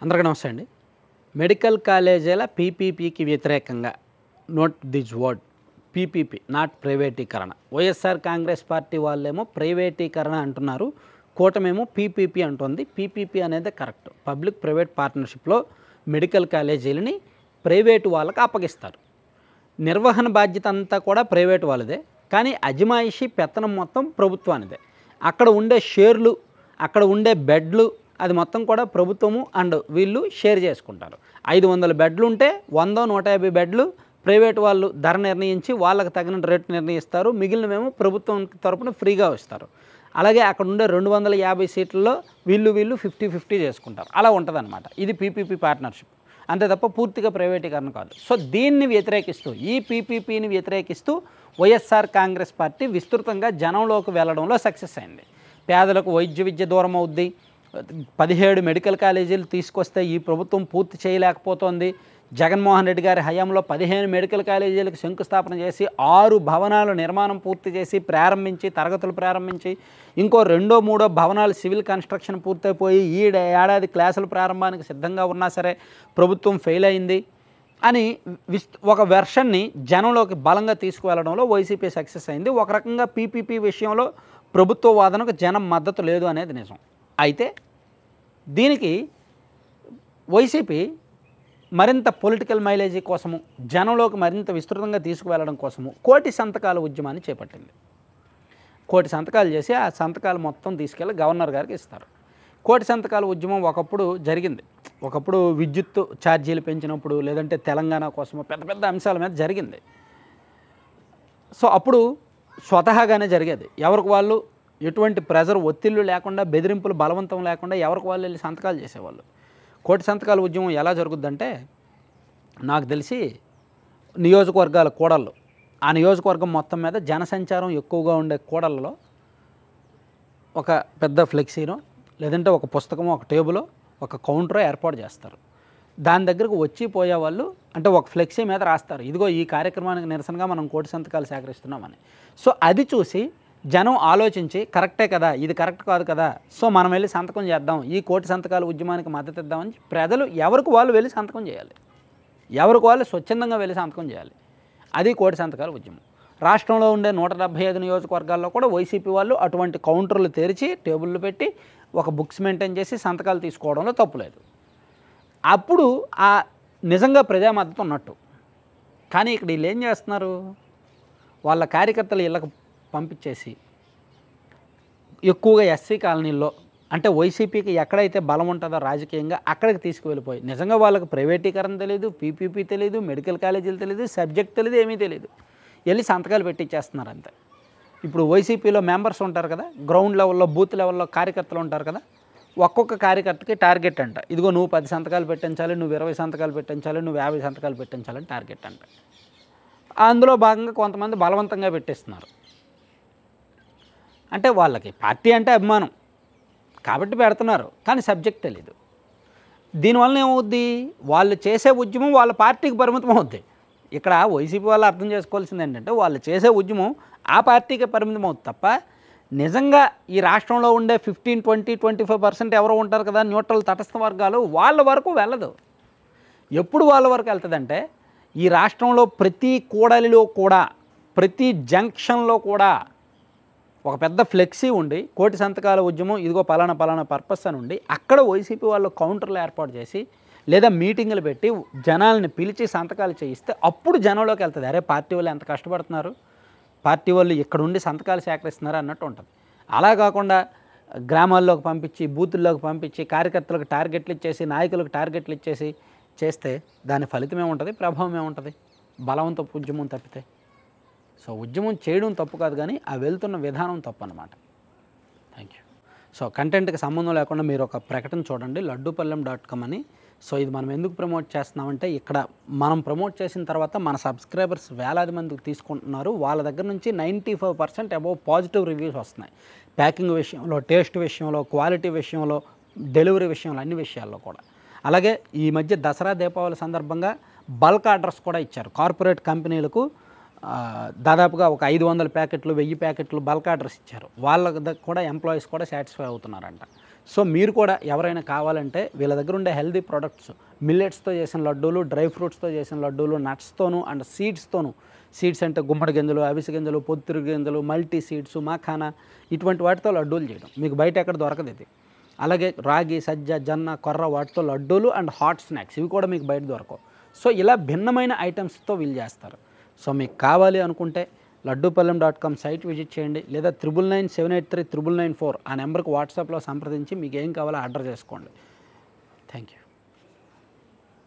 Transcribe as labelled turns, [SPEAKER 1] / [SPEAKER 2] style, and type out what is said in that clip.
[SPEAKER 1] అందరికీ నమస్తే అండి. మెడికల్ కాలేజీల పీపీపీకి వ్యతిరేకంగా note this word PPP not ప్రైవేటీకరణ. వైఎస్ఆర్ కాంగ్రెస్ పార్టీ వాళ్ళేమో ప్రైవేటీకరణ అంటున్నారు, కూటమేమో పీపీపీ అంటుంది. పీపీపీ అనేది కరెక్ట్. పబ్లిక్ ప్రైవేట్ పార్ట్నర్షిప్లో మెడికల్ కాలేజీలని ప్రైవేటు వాళ్ళకి అప్పగిస్తారు. నిర్వహణ బాధ్యత అంతా కూడా ప్రైవేటు వాళ్ళదే, కానీ అజమాయిషీ పెత్తనం మొత్తం ప్రభుత్వానిదే. అక్కడ ఉండే షేర్లు, అక్కడ ఉండే బెడ్లు అది మొత్తం కూడా ప్రభుత్వము అండ్ వీళ్ళు షేర్ చేసుకుంటారు. 500 బెడ్లు ఉంటే 100-150 బెడ్లు ప్రైవేట్ వాళ్ళు ధర నిర్ణయించి వాళ్ళకి తగిన రేటు నిర్ణయిస్తారు. మిగిలినవేమో ప్రభుత్వం తరపున ఫ్రీగా ఇస్తారు. అలాగే అక్కడ ఉండే 250 సీట్లలో వీళ్ళు 50-50 చేసుకుంటారు. అలా ఉంటుందన్నమాట. ఇది పీపీపీ పార్ట్నర్షిప్, అంతే తప్ప పూర్తిగా ప్రైవేటీకరణ కాదు. సో దీన్ని వ్యతిరేకిస్తూ, ఈ పీపీపీని వ్యతిరేకిస్తూ వైఎస్ఆర్ కాంగ్రెస్ పార్టీ విస్తృతంగా జనంలోకి వెళ్ళడంలో సక్సెస్ అయింది. పేదలకు వైద్య విద్య దూరం అవుద్ది, 17 మెడికల్ కాలేజీలు తీసుకొస్తే ఈ ప్రభుత్వం పూర్తి చేయలేకపోతోంది. జగన్మోహన్ రెడ్డి గారి హయాంలో 15 మెడికల్ కాలేజీలకు శంకుస్థాపన చేసి 6 భవనాల నిర్మాణం పూర్తి చేసి ప్రారంభించి తరగతులు ప్రారంభించి ఇంకో 2-3 భవనాలు సివిల్ కన్స్ట్రక్షన్ పూర్తయిపోయి ఈ ఏడాది క్లాసుల ప్రారంభానికి సిద్ధంగా ఉన్నా సరే ప్రభుత్వం ఫెయిల్ అయింది అని ఒక వెర్షన్ని జనంలోకి బలంగా తీసుకువెళ్ళడంలో వైసీపీ సక్సెస్ అయింది. ఒక రకంగా పీపీపీ విషయంలో ప్రభుత్వ వాదనకు జనం మద్దతు లేదు అనేది నిజం. అయితే దీనికి వైసీపీ మరింత పొలిటికల్ మైలేజీ కోసము, జనంలోకి మరింత విస్తృతంగా తీసుకువెళ్ళడం కోసము 1,000 సంతకాల ఉద్యమాన్ని చేపట్టింది. 1,000 సంతకాలు చేసి ఆ సంతకాలు మొత్తం తీసుకెళ్ళి గవర్నర్ గారికి ఇస్తారు. 1,000 సంతకాల ఉద్యమం ఒకప్పుడు జరిగింది. ఒకప్పుడు విద్యుత్ ఛార్జీలు పెంచినప్పుడు, లేదంటే తెలంగాణ కోసము పెద్ద పెద్ద అంశాల మీద జరిగింది. సో అప్పుడు స్వతహాగానే జరిగేది. ఎవరికి వాళ్ళు ఎటువంటి ప్రెజర్, ఒత్తిళ్ళు లేకుండా, బెదిరింపులు బలవంతం లేకుండా ఎవరికి వాళ్ళు వెళ్ళి సంతకాలు చేసేవాళ్ళు. 1,000 సంతకాల ఉద్యమం ఎలా జరుగుద్దంటే, నాకు తెలిసి నియోజకవర్గాల కూడళ్ళు, ఆ నియోజకవర్గం మొత్తం మీద జనసంచారం ఎక్కువగా ఉండే కూడళ్ళలో ఒక పెద్ద ఫ్లెక్సీనో, లేదంటే ఒక పుస్తకమో, ఒక టేబులో, ఒక కౌంటరో ఏర్పాటు చేస్తారు. దాని దగ్గరకు వచ్చి పోయేవాళ్ళు అంటే ఒక ఫ్లెక్సీ మీద రాస్తారు, ఇదిగో ఈ కార్యక్రమానికి నిరసనగా మనం 1,000 సంతకాలు సేకరిస్తున్నామని. సో అది చూసి జనం ఆలోచించి కరెక్టే కదా, ఇది కరెక్ట్ కాదు కదా, సో మనం వెళ్ళి సంతకం చేద్దాం, ఈ 1,000 సంతకాల ఉద్యమానికి మద్దతు ఇద్దామని ప్రజలు ఎవరికి వాళ్ళు వెళ్ళి సంతకం చేయాలి. ఎవరికి వాళ్ళు స్వచ్ఛందంగా వెళ్ళి సంతకం చేయాలి. అది 1,000 సంతకాల ఉద్యమం. రాష్ట్రంలో ఉండే 175 నియోజకవర్గాల్లో కూడా వైసీపీ వాళ్ళు అటువంటి కౌంటర్లు తెరిచి టేబుళ్ళు పెట్టి ఒక బుక్స్ మెయింటైన్ చేసి సంతకాలు తీసుకోవడంలో తప్పులేదు. అప్పుడు ఆ నిజంగా ప్రజా మద్దతు ఉన్నట్టు. కానీ ఇక్కడ వీళ్ళు ఏం చేస్తున్నారు, వాళ్ళ కార్యకర్తలు ఇళ్ళకు పంపించేసి ఎక్కువగా ఎస్సీ కాలనీల్లో, అంటే వైసీపీకి ఎక్కడైతే బలం ఉంటుందో రాజకీయంగా అక్కడికి తీసుకువెళ్ళిపోయి, నిజంగా వాళ్ళకి ప్రైవేటీకరణ తెలియదు, పీపీపీ తెలియదు, మెడికల్ కాలేజీలు తెలియదు, సబ్జెక్ట్ తెలియదు, ఏమీ తెలియదు, వెళ్ళి సంతకాలు పెట్టిచ్చేస్తున్నారు అంతే. ఇప్పుడు వైసీపీలో మెంబర్స్ ఉంటారు కదా, గ్రౌండ్ లెవెల్లో, బూత్ లెవెల్లో కార్యకర్తలు ఉంటారు కదా, ఒక్కొక్క కార్యకర్తకి టార్గెట్ అంట. ఇదిగో నువ్వు 10 సంతకాలు పెట్టించాలి, నువ్వు 20 సంతకాలు పెట్టించాలి, నువ్వు 50 సంతకాలు పెట్టించాలని టార్గెట్ అంట. అందులో భాగంగా కొంతమంది బలవంతంగా పెట్టిస్తున్నారు. అంటే వాళ్ళకి పార్టీ అంటే అభిమానం కాబట్టి పెడుతున్నారు, కానీ సబ్జెక్ట్ తెలీదు. దీనివల్ల ఏమవుద్ది, వాళ్ళు చేసే ఉద్యమం వాళ్ళ పార్టీకి పరిమితం అవుద్ది. ఇక్కడ వైసీపీ వాళ్ళు అర్థం చేసుకోవాల్సింది ఏంటంటే, వాళ్ళు చేసే ఉద్యమం ఆ పార్టీకే పరిమితం అవుతుంది తప్ప, నిజంగా ఈ రాష్ట్రంలో ఉండే 15, 20, 25% ఎవరో ఉంటారు కదా న్యూట్రల్ తటస్థ వర్గాలు, వాళ్ళ వరకు వెళ్ళదు. ఎప్పుడు వాళ్ళ వరకు వెళ్తుందంటే, ఈ రాష్ట్రంలో ప్రతి కూడలిలో కూడా, ప్రతి జంక్షన్లో కూడా ఒక పెద్ద ఫ్లెక్సీ ఉండి 1,000 సంతకాల ఉద్యమం, ఇదిగో పలానా పర్పస్ అని ఉండి, అక్కడ వైసీపీ వాళ్ళు కౌంటర్లు ఏర్పాటు చేసి లేదా మీటింగులు పెట్టి జనాలని పిలిచి సంతకాలు చేయిస్తే అప్పుడు జనంలోకి వెళ్తుంది. అరే పార్టీ వాళ్ళు ఎంత కష్టపడుతున్నారు, పార్టీ వాళ్ళు ఇక్కడ ఉండి సంతకాలు సేకరిస్తున్నారు అన్నట్టు ఉంటుంది. అలా కాకుండా గ్రామాల్లోకి పంపించి, బూతుల్లోకి పంపించి, కార్యకర్తలకు టార్గెట్లు ఇచ్చేసి, నాయకులకు టార్గెట్లు ఇచ్చేసి చేస్తే దాని ఫలితం ఏముంటుంది, ప్రభావం ఏముంటుంది, బలవంతపు ఉద్యమం తప్పితే. సో ఉద్యమం చేయడం తప్పు కాదు, కానీ ఆ వెళ్తున్న విధానం తప్పు అన్నమాట. Thank you. సో కంటెంట్కి సంబంధం లేకుండా మీరు ఒక ప్రకటన చూడండి, laddupallaem.com అని. సో ఇది మనం ఎందుకు ప్రమోట్ చేస్తున్నామంటే, ఇక్కడ మనం ప్రమోట్ చేసిన తర్వాత మన సబ్స్క్రైబర్స్ వేలాది మందికి తీసుకుంటున్నారు. వాళ్ళ దగ్గర నుంచి 95% అబోవ్ పాజిటివ్ రివ్యూస్ వస్తున్నాయి. ప్యాకింగ్ విషయంలో, టేస్ట్ విషయంలో, క్వాలిటీ విషయంలో, డెలివరీ విషయంలో, అన్ని విషయాల్లో కూడా. అలాగే ఈ మధ్య దసరా దీపావళి సందర్భంగా బల్క్ ఆర్డర్స్ కూడా ఇచ్చారు. కార్పొరేట్ కంపెనీలకు దాదాపుగా ఒక 500 ప్యాకెట్లు, 1000 ప్యాకెట్లు బల్క్ ఆర్డర్స్ ఇచ్చారు. వాళ్ళ కూడా ఎంప్లాయీస్ కూడా సాటిస్ఫై అవుతున్నారంట. సో మీరు కూడా ఎవరైనా కావాలంటే వీళ్ళ దగ్గర ఉండే హెల్దీ ప్రొడక్ట్స్, మిల్లెట్స్తో చేసిన లడ్డూలు, డ్రై ఫ్రూట్స్తో చేసిన లడ్డూలు, నట్స్తోను అండ్ సీడ్స్తోను, సీడ్స్ అంటే గుమ్మడి గింజలు, అవిసె గింజలు, పొత్తిరి గింజలు, మల్టీ సీడ్స్, మఖానా, ఇటువంటి వాటితో లడ్డూలు చేయడం మీకు బయట ఎక్కడ దొరకదు ఇది. అలాగే రాగి, సజ్జ, జొన్న, కొర్ర వాటితో లడ్డూలు అండ్ హాట్ స్నాక్స్, ఇవి కూడా మీకు బయట దొరకవు. సో ఇలా భిన్నమైన ఐటమ్స్తో వీళ్ళు చేస్తారు. సో మీకు కావాలి అనుకుంటే laddupallem.com సైట్ విజిట్ చేయండి, లేదా 9997839994 ఆ నెంబర్కి వాట్సాప్లో సంప్రదించి మీకు ఏం కావాలో ఆర్డర్ చేసుకోండి. Thank you.